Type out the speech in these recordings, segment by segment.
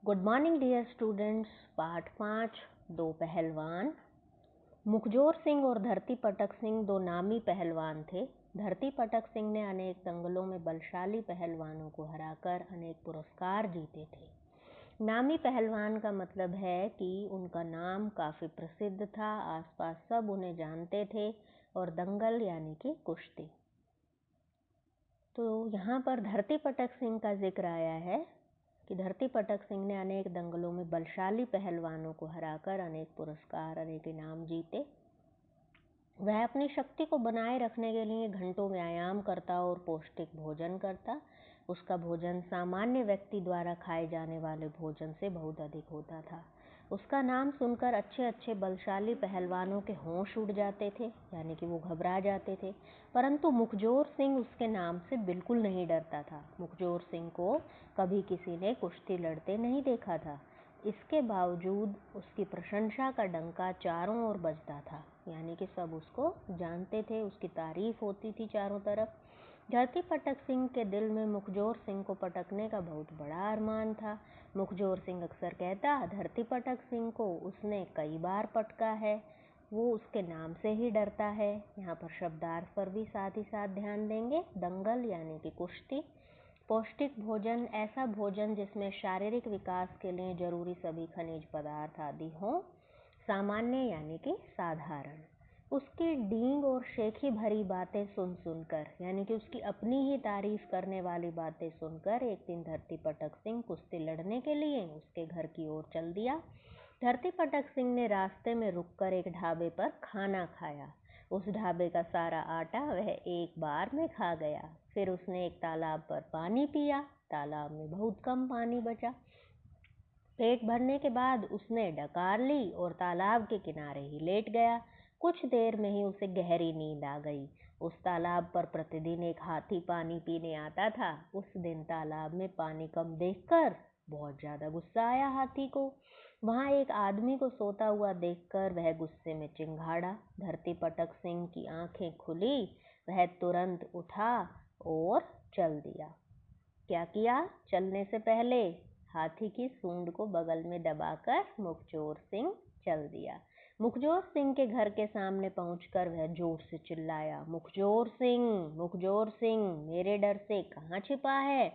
Good morning dear students. पाठ 5 दो पहलवान। मुखजोर सिंह और धरती पटक सिंह दो नामी पहलवान थे। धरती पटक सिंह ने अनेक दंगलों में बलशाली पहलवानों को हराकर अनेक पुरस्कार जीते थे। नामी पहलवान का मतलब है कि उनका नाम काफ़ी प्रसिद्ध था, आसपास सब उन्हें जानते थे। और दंगल यानी कि कुश्ती। तो यहाँ पर धरती पटक सिंह का जिक्र आया है कि धरती पटक सिंह ने अनेक दंगलों में बलशाली पहलवानों को हराकर अनेक पुरस्कार, अनेक इनाम जीते। वह अपनी शक्ति को बनाए रखने के लिए घंटों व्यायाम करता और पौष्टिक भोजन करता। उसका भोजन सामान्य व्यक्ति द्वारा खाए जाने वाले भोजन से बहुत अधिक होता था। उसका नाम सुनकर अच्छे अच्छे बलशाली पहलवानों के होश उड़ जाते थे, यानी कि वो घबरा जाते थे। परंतु मुखजोर सिंह उसके नाम से बिल्कुल नहीं डरता था। मुखजोर सिंह को कभी किसी ने कुश्ती लड़ते नहीं देखा था। इसके बावजूद उसकी प्रशंसा का डंका चारों ओर बजता था, यानी कि सब उसको जानते थे, उसकी तारीफ होती थी चारों तरफ। धरती पटक सिंह के दिल में मुखजोर सिंह को पटकने का बहुत बड़ा अरमान था। मुखजोर सिंह अक्सर कहता, धरती पटक सिंह को उसने कई बार पटका है, वो उसके नाम से ही डरता है। यहाँ पर शब्दार्थ पर भी साथ ही साथ ध्यान देंगे। दंगल यानी कि कुश्ती। पौष्टिक भोजन, ऐसा भोजन जिसमें शारीरिक विकास के लिए जरूरी सभी खनिज पदार्थ आदि हों। सामान्य यानी कि साधारण। उसकी डींग और शेखी भरी बातें सुन सुनकर, यानी कि उसकी अपनी ही तारीफ करने वाली बातें सुनकर एक दिन धरती पटक सिंह कुश्ती लड़ने के लिए उसके घर की ओर चल दिया। धरती पटक सिंह ने रास्ते में रुककर एक ढाबे पर खाना खाया। उस ढाबे का सारा आटा वह एक बार में खा गया। फिर उसने एक तालाब पर पानी पिया। तालाब में बहुत कम पानी बचा। पेट भरने के बाद उसने डकार ली और तालाब के किनारे ही लेट गया। कुछ देर में ही उसे गहरी नींद आ गई। उस तालाब पर प्रतिदिन एक हाथी पानी पीने आता था। उस दिन तालाब में पानी कम देखकर बहुत ज़्यादा गुस्सा आया हाथी को। वहाँ एक आदमी को सोता हुआ देखकर वह गुस्से में चिंघाड़ा। धरती पटक सिंह की आंखें खुली। वह तुरंत उठा और चल दिया। क्या किया? चलने से पहले हाथी की सूंड को बगल में दबाकर मुखजोर सिंह चल दिया। मुखजोर सिंह के घर के सामने पहुंचकर वह जोर से चिल्लाया, मुखजोर सिंह, मुखजोर सिंह, मेरे डर से कहाँ छिपा है?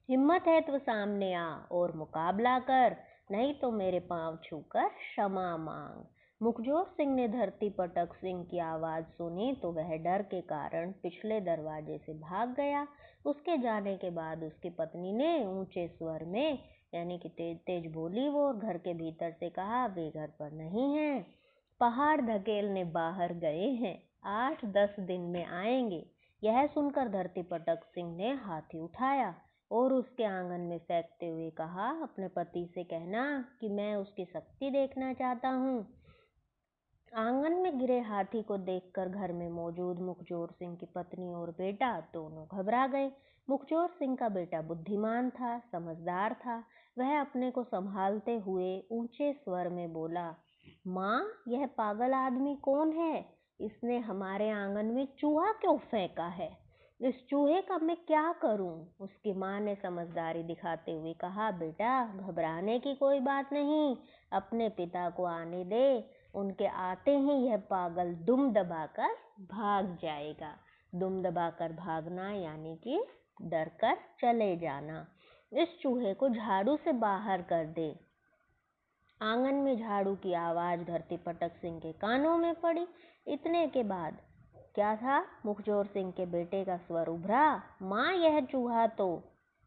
हिम्मत है तो सामने आ और मुकाबला कर, नहीं तो मेरे पांव छूकर क्षमा मांग। मुखजोर सिंह ने धरती पटक सिंह की आवाज़ सुनी तो वह डर के कारण पिछले दरवाजे से भाग गया। उसके जाने के बाद उसकी पत्नी ने ऊंचे स्वर में, यानी कि तेज तेज बोली वो, और घर के भीतर से कहा, वे घर पर नहीं हैं, पहाड़ धकेलने बाहर गए हैं, 8-10 दिन में आएंगे। यह सुनकर धरती पटक सिंह ने हाथी उठाया और उसके आंगन में फेंकते हुए कहा, अपने पति से कहना कि मैं उसकी शक्ति देखना चाहता हूँ। आंगन में गिरे हाथी को देखकर घर में मौजूद मुखजोर सिंह की पत्नी और बेटा दोनों घबरा गए। मुखजोर सिंह का बेटा बुद्धिमान था, समझदार था। वह अपने को संभालते हुए ऊंचे स्वर में बोला, माँ, यह पागल आदमी कौन है? इसने हमारे आंगन में चूहा क्यों फेंका है? इस चूहे का मैं क्या करूं? उसकी माँ ने समझदारी दिखाते हुए कहा, बेटा, घबराने की कोई बात नहीं, अपने पिता को आने दे, उनके आते ही यह पागल दुम दबाकर भाग जाएगा। दुम दबाकर भागना यानी कि डर कर चले जाना। इस चूहे को झाड़ू से बाहर कर दे। आंगन में झाड़ू की आवाज़ धरती पटक सिंह के कानों में पड़ी। इतने के बाद क्या था? मुखजोर सिंह के बेटे का स्वर उभरा, माँ, यह चूहा तो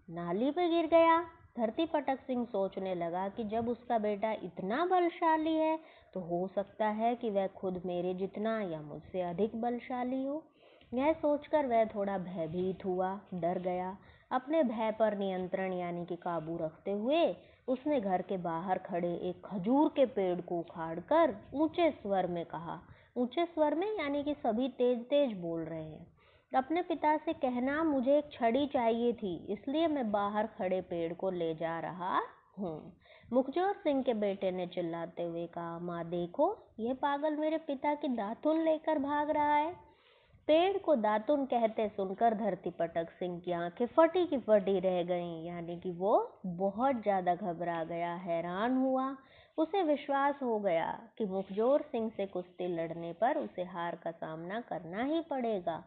नाली पे गिर गया। धरती पटक सिंह सोचने लगा कि जब उसका बेटा इतना बलशाली है तो हो सकता है कि वह खुद मेरे जितना या मुझसे अधिक बलशाली हो। यह सोचकर वह थोड़ा भयभीत हुआ, डर गया। अपने भय पर नियंत्रण यानी कि काबू रखते हुए उसने घर के बाहर खड़े एक खजूर के पेड़ को उखाड़कर ऊंचे स्वर में कहा, ऊंचे स्वर में यानी कि सभी तेज तेज बोल रहे हैं, अपने पिता से कहना, मुझे एक छड़ी चाहिए थी, इसलिए मैं बाहर खड़े पेड़ को ले जा रहा हूँ। मुखजोर सिंह के बेटे ने चिल्लाते हुए कहा, माँ देखो, यह पागल मेरे पिता की दातुन लेकर भाग रहा है। पेड़ को दातुन कहते सुनकर धरतीपटक सिंह की आंखें फटी की फटी रह गईं, यानी कि वो बहुत ज़्यादा घबरा गया, हैरान हुआ। उसे विश्वास हो गया कि मुखजोर सिंह से कुश्ती लड़ने पर उसे हार का सामना करना ही पड़ेगा।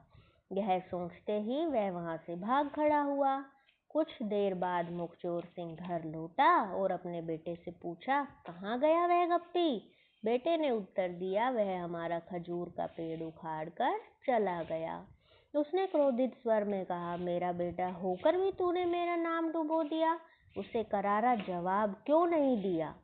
यह सोचते ही वह वहां से भाग खड़ा हुआ। कुछ देर बाद मुखजोर सिंह घर लौटा और अपने बेटे से पूछा, कहाँ गया वह गप्पी? बेटे ने उत्तर दिया, वह हमारा खजूर का पेड़ उखाड़ कर चला गया। उसने क्रोधित स्वर में कहा, मेरा बेटा होकर भी तूने मेरा नाम डुबो दिया। उसे करारा जवाब क्यों नहीं दिया?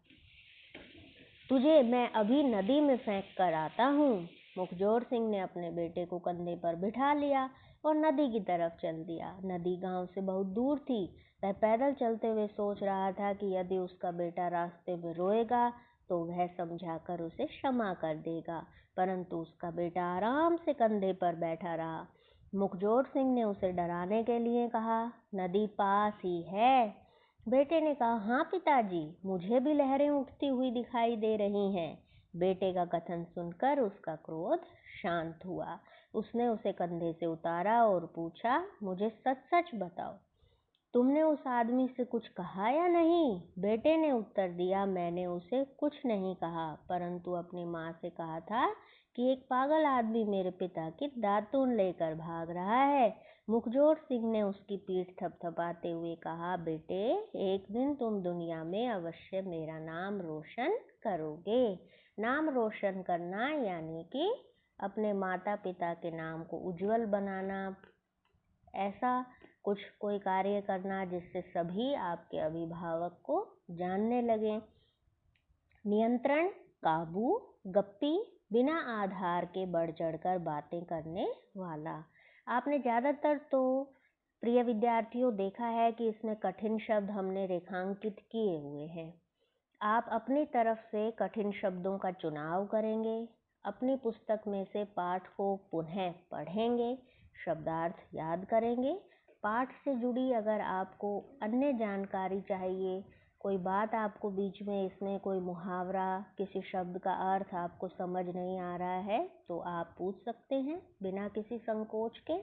तुझे मैं अभी नदी में फेंक कर आता हूँ। मुखजोर सिंह ने अपने बेटे को कंधे पर बिठा लिया और नदी की तरफ चल दिया। नदी गांव से बहुत दूर थी। वह पैदल चलते हुए सोच रहा था कि यदि उसका बेटा रास्ते में रोएगा तो वह समझाकर उसे क्षमा कर देगा, परंतु उसका बेटा आराम से कंधे पर बैठा रहा। मुखजोर सिंह ने उसे डराने के लिए कहा, नदी पास ही है। बेटे ने कहा, हाँ पिताजी, मुझे भी लहरें उठती हुई दिखाई दे रही हैं। बेटे का कथन सुनकर उसका क्रोध शांत हुआ। उसने उसे कंधे से उतारा और पूछा, मुझे सच सच बताओ, तुमने उस आदमी से कुछ कहा या नहीं? बेटे ने उत्तर दिया, मैंने उसे कुछ नहीं कहा, परंतु अपनी माँ से कहा था कि एक पागल आदमी मेरे पिता की दातून लेकर भाग रहा है। मुखजोर सिंह ने उसकी पीठ थपथपाते हुए कहा, बेटे, एक दिन तुम दुनिया में अवश्य मेरा नाम रोशन करोगे। नाम रोशन करना यानी कि अपने माता पिता के नाम को उज्जवल बनाना, ऐसा कुछ कोई कार्य करना जिससे सभी आपके अभिभावक को जानने लगें। नियंत्रण, काबू, गप्पी, बिना आधार के बढ़ चढ़कर बातें करने वाला। आपने ज़्यादातर तो प्रिय विद्यार्थियों देखा है कि इसमें कठिन शब्द हमने रेखांकित किए हुए हैं। आप अपनी तरफ से कठिन शब्दों का चुनाव करेंगे, अपनी पुस्तक में से पाठ को पुनः पढ़ेंगे, शब्दार्थ याद करेंगे। पाठ से जुड़ी अगर आपको अन्य जानकारी चाहिए, कोई बात आपको बीच में इसमें कोई मुहावरा, किसी शब्द का अर्थ आपको समझ नहीं आ रहा है, तो आप पूछ सकते हैं बिना किसी संकोच के।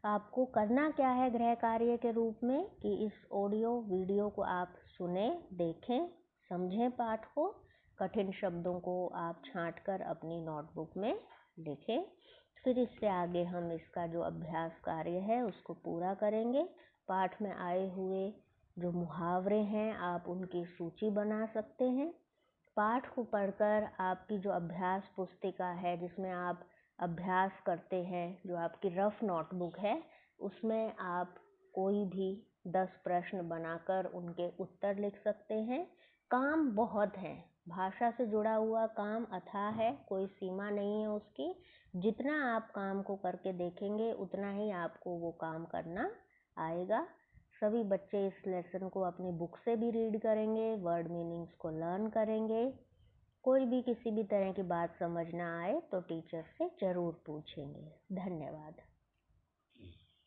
आपको करना क्या है गृह कार्य के रूप में कि इस ऑडियो वीडियो को आप सुने, देखें, समझें पाठ को। कठिन शब्दों को आप छांट कर अपनी नोटबुक में लिखें। फिर इससे आगे हम इसका जो अभ्यास कार्य है उसको पूरा करेंगे। पाठ में आए हुए जो मुहावरे हैं आप उनकी सूची बना सकते हैं। पाठ को पढ़कर आपकी जो अभ्यास पुस्तिका है जिसमें आप अभ्यास करते हैं, जो आपकी रफ नोटबुक है, उसमें आप कोई भी 10 प्रश्न बनाकर उनके उत्तर लिख सकते हैं। काम बहुत है, भाषा से जुड़ा हुआ काम अथाह है, कोई सीमा नहीं है उसकी। जितना आप काम को करके देखेंगे उतना ही आपको वो काम करना आएगा। सभी बच्चे इस लेसन को अपनी बुक से भी रीड करेंगे, वर्ड मीनिंग्स को लर्न करेंगे। कोई भी किसी भी तरह की बात समझ ना आए तो टीचर से ज़रूर पूछेंगे। धन्यवाद।